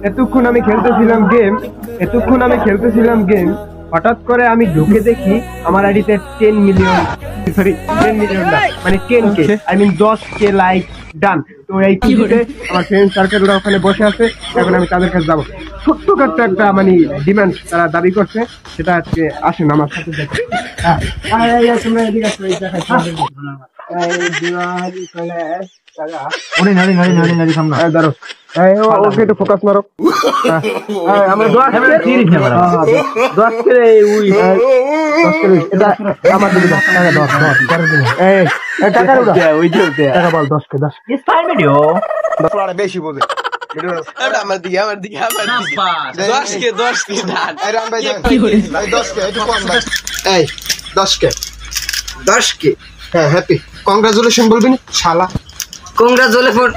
এতক্ষণ আমি খেলতেছিলাম গেম হঠাৎ করে আমি ঢুকে দেখি আমার আইডিতে 10 মিলিয়ন না মানে 10K I mean 10K like done. তো এই খুশিতে আমার ফ্রেন্ড সার্কেলরা ওখানে বসে আছে, এখন আমি তাদের কাছে যাবো। ছোট্টখাট্ট একটা মানে ডিমান্ড তারা দাবি করছে, সেটা আজকে আসেন আমার সাথে দেখে। ওকে একটু ফোকাস মারো। আমরা 10K আমার দিকে টাকা বল 10K বেশি বোঝে। আমার দিকে 10K হ্যাঁ হ্যাপি কংগ্রাচুলেশন বলবি না শালা। কংগ্রাচুলেশন